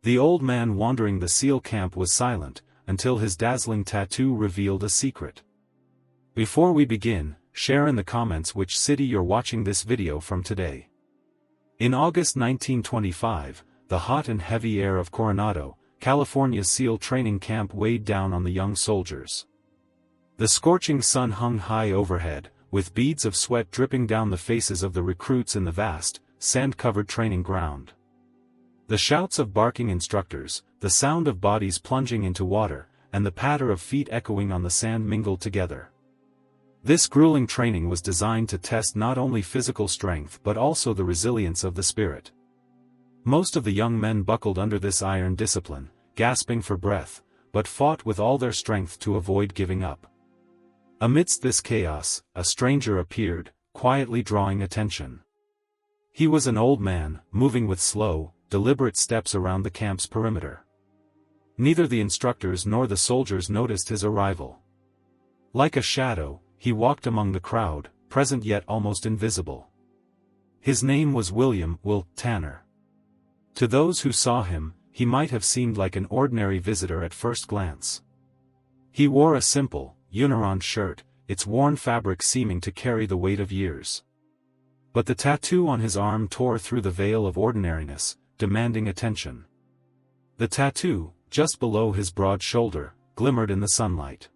The old man wandering the SEAL camp was silent, until his dazzling tattoo revealed a secret. Before we begin, share in the comments which city you're watching this video from today. In August 1925, the hot and heavy air of Coronado, California's SEAL training camp weighed down on the young soldiers. The scorching sun hung high overhead, with beads of sweat dripping down the faces of the recruits in the vast, sand-covered training ground. The shouts of barking instructors, the sound of bodies plunging into water, and the patter of feet echoing on the sand mingled together. This grueling training was designed to test not only physical strength but also the resilience of the spirit. Most of the young men buckled under this iron discipline, gasping for breath, but fought with all their strength to avoid giving up. Amidst this chaos, a stranger appeared, quietly drawing attention. He was an old man, moving with slow, deliberate steps around the camp's perimeter. Neither the instructors nor the soldiers noticed his arrival. Like a shadow, he walked among the crowd, present yet almost invisible. His name was Will Tanner. To those who saw him, he might have seemed like an ordinary visitor at first glance. He wore a simple, unioned shirt, its worn fabric seeming to carry the weight of years. But the tattoo on his arm tore through the veil of ordinariness, demanding attention. The tattoo, just below his broad shoulder, glimmered in the sunlight.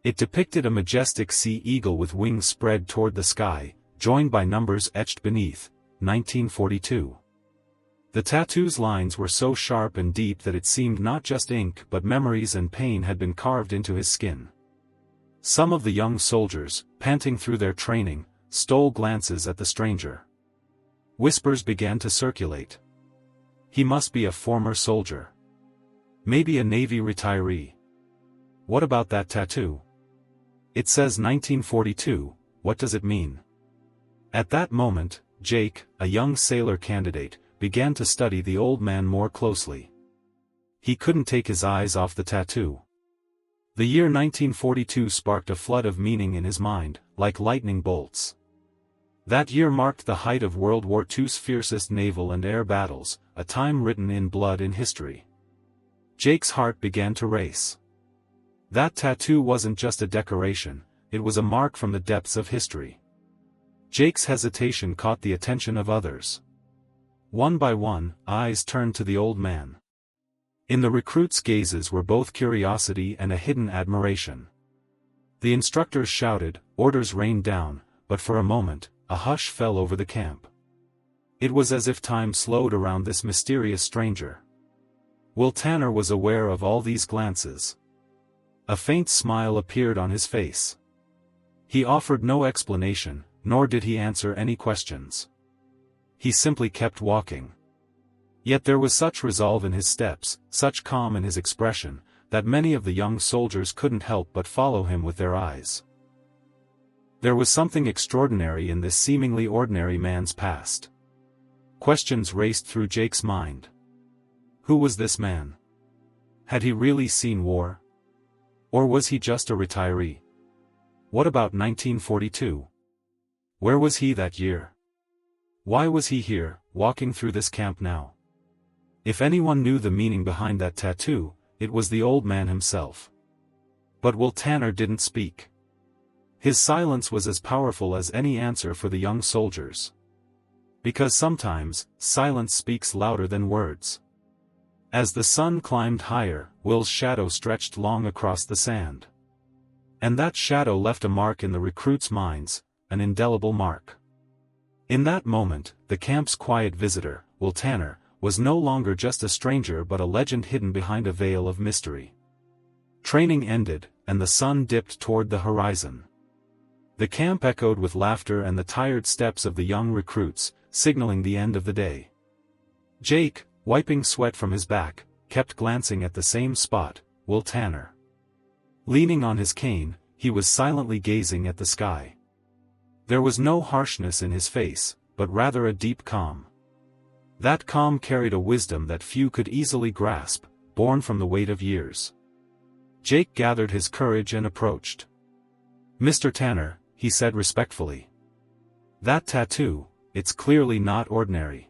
It depicted a majestic sea eagle with wings spread toward the sky, joined by numbers etched beneath, 1942. The tattoo's lines were so sharp and deep that it seemed not just ink but memories and pain had been carved into his skin. Some of the young soldiers, panting through their training, stole glances at the stranger. Whispers began to circulate. He must be a former soldier. Maybe a Navy retiree. What about that tattoo? It says 1942, what does it mean? At that moment, Jake, a young sailor candidate, began to study the old man more closely. He couldn't take his eyes off the tattoo. The year 1942 sparked a flood of meaning in his mind, like lightning bolts. That year marked the height of World War II's fiercest naval and air battles, a time written in blood in history. Jake's heart began to race. That tattoo wasn't just a decoration, it was a mark from the depths of history. Jake's hesitation caught the attention of others. One by one, eyes turned to the old man. In the recruits' gazes were both curiosity and a hidden admiration. The instructors shouted, orders rained down, but for a moment, a hush fell over the camp. It was as if time slowed around this mysterious stranger. Will Tanner was aware of all these glances. A faint smile appeared on his face. He offered no explanation, nor did he answer any questions. He simply kept walking. Yet there was such resolve in his steps, such calm in his expression, that many of the young soldiers couldn't help but follow him with their eyes. There was something extraordinary in this seemingly ordinary man's past. Questions raced through Jake's mind. Who was this man? Had he really seen war? Or was he just a retiree? What about 1942? Where was he that year? Why was he here, walking through this camp now? If anyone knew the meaning behind that tattoo, it was the old man himself. But Will Tanner didn't speak. His silence was as powerful as any answer for the young soldiers. Because sometimes, silence speaks louder than words. As the sun climbed higher, Will's shadow stretched long across the sand. And that shadow left a mark in the recruits' minds, an indelible mark. In that moment, the camp's quiet visitor, Will Tanner, was no longer just a stranger but a legend hidden behind a veil of mystery. Training ended, and the sun dipped toward the horizon. The camp echoed with laughter and the tired steps of the young recruits, signaling the end of the day. Jake, wiping sweat from his back, kept glancing at the same spot, Will Tanner. Leaning on his cane, he was silently gazing at the sky. There was no harshness in his face, but rather a deep calm. That calm carried a wisdom that few could easily grasp, born from the weight of years. Jake gathered his courage and approached. "Mr. Tanner," he said respectfully. "That tattoo, it's clearly not ordinary.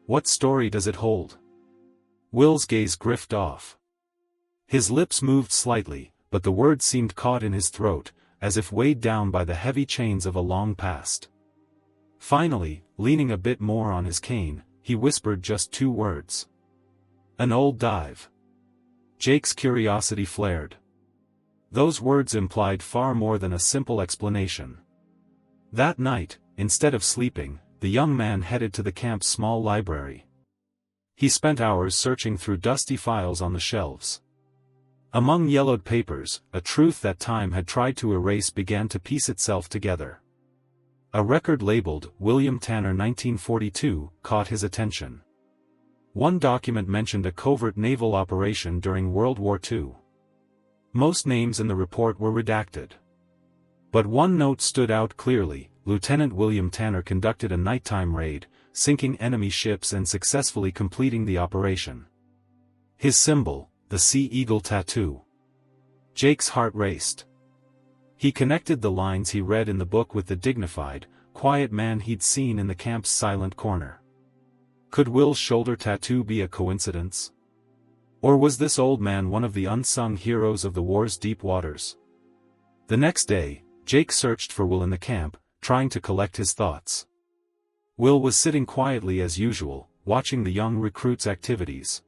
What story does it hold?" Will's gaze drifted off. His lips moved slightly, but the words seemed caught in his throat, as if weighed down by the heavy chains of a long past. Finally, leaning a bit more on his cane, he whispered just 2 words. An old dive. Jake's curiosity flared. Those words implied far more than a simple explanation. That night, instead of sleeping, the young man headed to the camp's small library. He spent hours searching through dusty files on the shelves. Among yellowed papers, a truth that time had tried to erase began to piece itself together. A record labeled William Tanner 1942 caught his attention. One document mentioned a covert naval operation during World War II. Most names in the report were redacted. But one note stood out clearly: Lieutenant William Tanner conducted a nighttime raid, sinking enemy ships and successfully completing the operation. His symbol, the Sea Eagle tattoo. Jake's heart raced. He connected the lines he read in the book with the dignified, quiet man he'd seen in the camp's silent corner. Could Will's shoulder tattoo be a coincidence? Or was this old man one of the unsung heroes of the war's deep waters? The next day, Jake searched for Will in the camp, trying to collect his thoughts. Will was sitting quietly as usual, watching the young recruit's activities.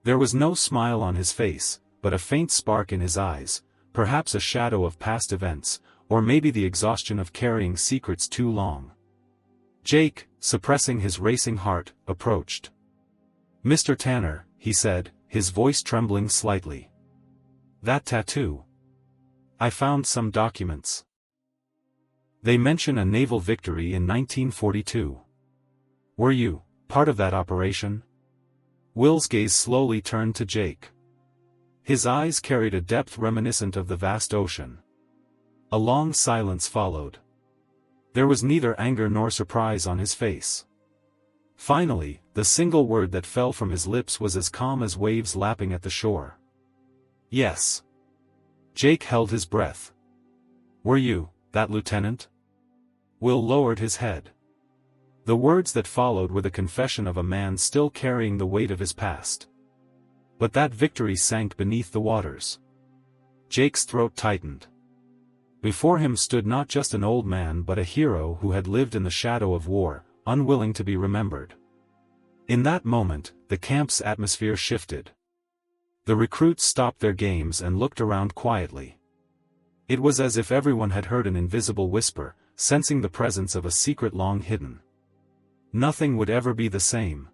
There was no smile on his face, but a faint spark in his eyes, perhaps a shadow of past events, or maybe the exhaustion of carrying secrets too long. Jake, suppressing his racing heart, approached. "Mr. Tanner," he said, his voice trembling slightly. "That tattoo. I found some documents. They mention a naval victory in 1942. Were you part of that operation?" Will's gaze slowly turned to Jake. His eyes carried a depth reminiscent of the vast ocean. A long silence followed. There was neither anger nor surprise on his face. Finally, the single word that fell from his lips was as calm as waves lapping at the shore. "Yes." Jake held his breath. "Were you that lieutenant?" Will lowered his head. The words that followed were the confession of a man still carrying the weight of his past. But that victory sank beneath the waters. Jake's throat tightened. Before him stood not just an old man but a hero who had lived in the shadow of war, unwilling to be remembered. In that moment, the camp's atmosphere shifted. The recruits stopped their games and looked around quietly. It was as if everyone had heard an invisible whisper, sensing the presence of a secret long hidden. Nothing would ever be the same.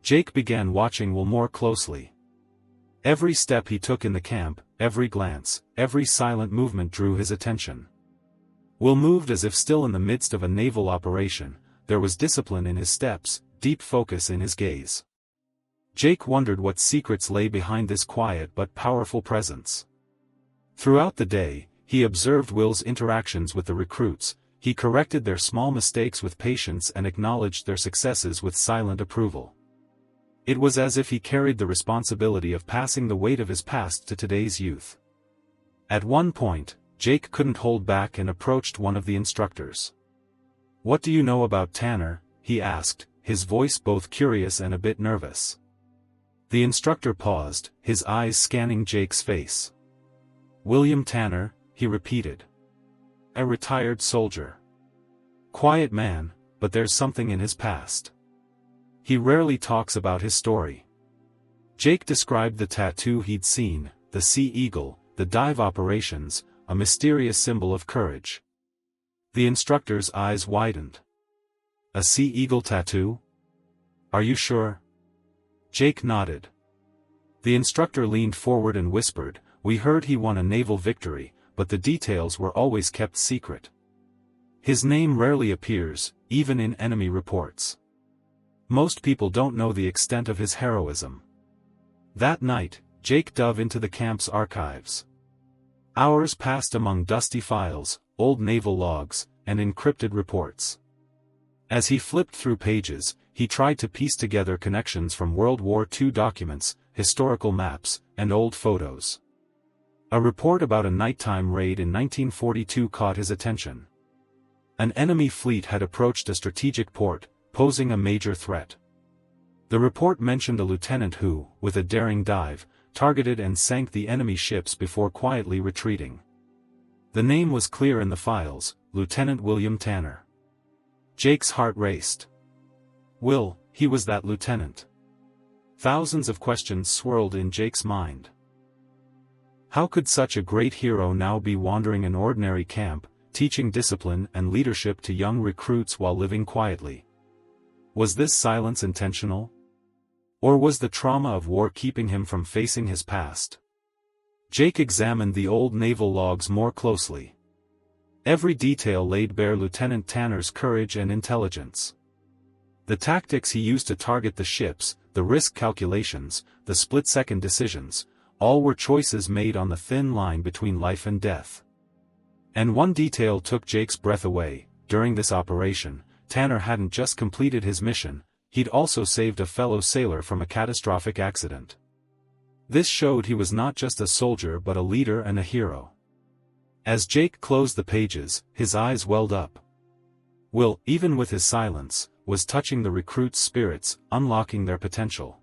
Jake began watching Will more closely. Every step he took in the camp, every glance, every silent movement drew his attention. Will moved as if still in the midst of a naval operation. There was discipline in his steps, deep focus in his gaze. Jake wondered what secrets lay behind this quiet but powerful presence. Throughout the day, he observed Will's interactions with the recruits. He corrected their small mistakes with patience and acknowledged their successes with silent approval. It was as if he carried the responsibility of passing the weight of his past to today's youth. At one point, Jake couldn't hold back and approached one of the instructors. "What do you know about Tanner?" he asked, his voice both curious and a bit nervous. The instructor paused, his eyes scanning Jake's face. "William Tanner," he repeated. "A retired soldier. Quiet man, but there's something in his past. He rarely talks about his story." Jake described the tattoo he'd seen, the Sea Eagle, the dive operations, a mysterious symbol of courage. The instructor's eyes widened. "A Sea Eagle tattoo? Are you sure?" Jake nodded. The instructor leaned forward and whispered, "We heard he won a naval victory, but the details were always kept secret. His name rarely appears, even in enemy reports. Most people don't know the extent of his heroism." That night, Jake dove into the camp's archives. Hours passed among dusty files, old naval logs, and encrypted reports. As he flipped through pages, he tried to piece together connections from World War II documents, historical maps, and old photos. A report about a nighttime raid in 1942 caught his attention. An enemy fleet had approached a strategic port, posing a major threat. The report mentioned a lieutenant who, with a daring dive, targeted and sank the enemy ships before quietly retreating. The name was clear in the files, Lieutenant William Tanner. Jake's heart raced. Will, he was that lieutenant. Thousands of questions swirled in Jake's mind. How could such a great hero now be wandering an ordinary camp, teaching discipline and leadership to young recruits while living quietly? Was this silence intentional? Or was the trauma of war keeping him from facing his past? Jake examined the old naval logs more closely. Every detail laid bare Lieutenant Tanner's courage and intelligence. The tactics he used to target the ships, the risk calculations, the split-second decisions, all were choices made on the thin line between life and death. And one detail took Jake's breath away. During this operation, Tanner hadn't just completed his mission, he'd also saved a fellow sailor from a catastrophic accident. This showed he was not just a soldier but a leader and a hero. As Jake closed the pages, his eyes welled up. Will, even with his silence, was touching the recruits' spirits, unlocking their potential.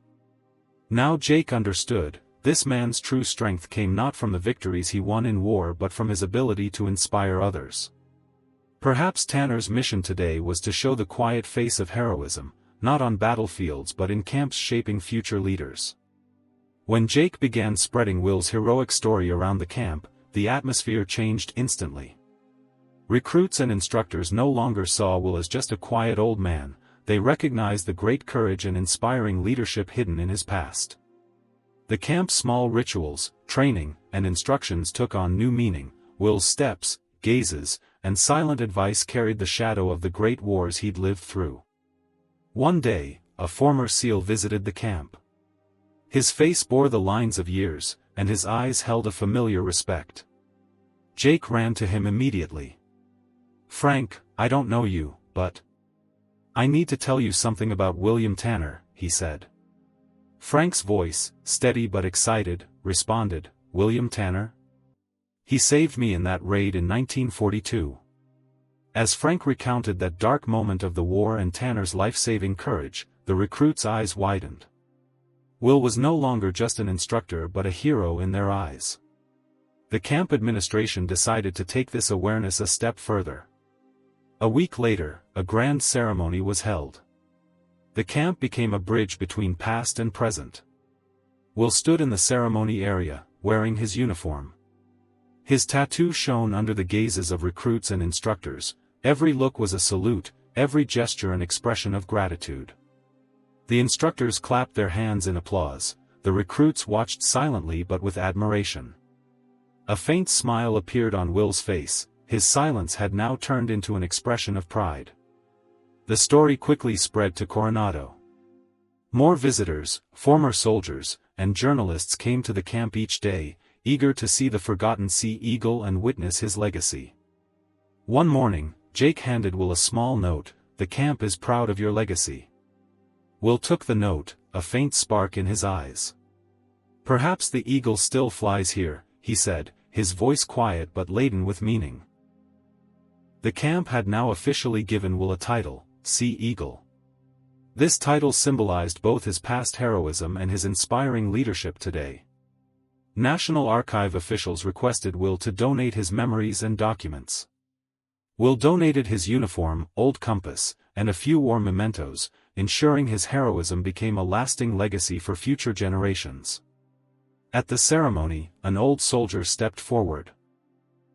Now Jake understood, this man's true strength came not from the victories he won in war but from his ability to inspire others. Perhaps Tanner's mission today was to show the quiet face of heroism, not on battlefields but in camps shaping future leaders. When Jake began spreading Will's heroic story around the camp, the atmosphere changed instantly. Recruits and instructors no longer saw Will as just a quiet old man, they recognized the great courage and inspiring leadership hidden in his past. The camp's small rituals, training, and instructions took on new meaning. Will's steps, gazes, and silent advice carried the shadow of the great wars he'd lived through. One day, a former SEAL visited the camp. His face bore the lines of years, and his eyes held a familiar respect. Jake ran to him immediately. "Frank, I don't know you, but I need to tell you something about William Tanner," he said. Frank's voice, steady but excited, responded, "William Tanner? He saved me in that raid in 1942. As Frank recounted that dark moment of the war and Tanner's life-saving courage, the recruits' eyes widened. Will was no longer just an instructor but a hero in their eyes. The camp administration decided to take this awareness a step further. A week later, a grand ceremony was held. The camp became a bridge between past and present. Will stood in the ceremony area, wearing his uniform. His tattoo shone under the gazes of recruits and instructors. Every look was a salute, every gesture an expression of gratitude. The instructors clapped their hands in applause, the recruits watched silently but with admiration. A faint smile appeared on Will's face, his silence had now turned into an expression of pride. The story quickly spread to Coronado. More visitors, former soldiers, and journalists came to the camp each day, eager to see the forgotten Sea Eagle and witness his legacy. One morning, Jake handed Will a small note, "The camp is proud of your legacy." Will took the note, a faint spark in his eyes. "Perhaps the eagle still flies here," he said, his voice quiet but laden with meaning. The camp had now officially given Will a title, Sea Eagle. This title symbolized both his past heroism and his inspiring leadership today. National Archive officials requested Will to donate his memories and documents. Will donated his uniform, old compass, and a few war mementos, ensuring his heroism became a lasting legacy for future generations. At the ceremony, an old soldier stepped forward.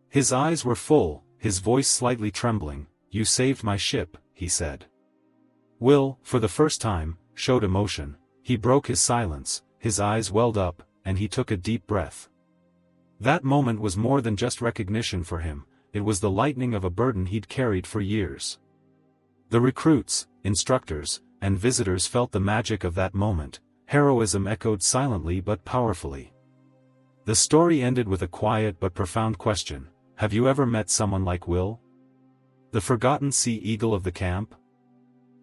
His eyes were full, his voice slightly trembling. "You saved my ship," he said. Will, for the first time, showed emotion. He broke his silence, his eyes welled up, and he took a deep breath. That moment was more than just recognition for him, it was the lightening of a burden he'd carried for years. The recruits, instructors, and visitors felt the magic of that moment. Heroism echoed silently but powerfully. The story ended with a quiet but profound question: have you ever met someone like Will? The forgotten Sea Eagle of the camp?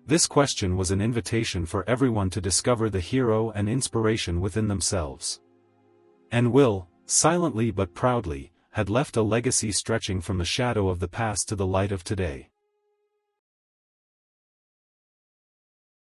This question was an invitation for everyone to discover the hero and inspiration within themselves. And Will, silently but proudly, had left a legacy stretching from the shadow of the past to the light of today.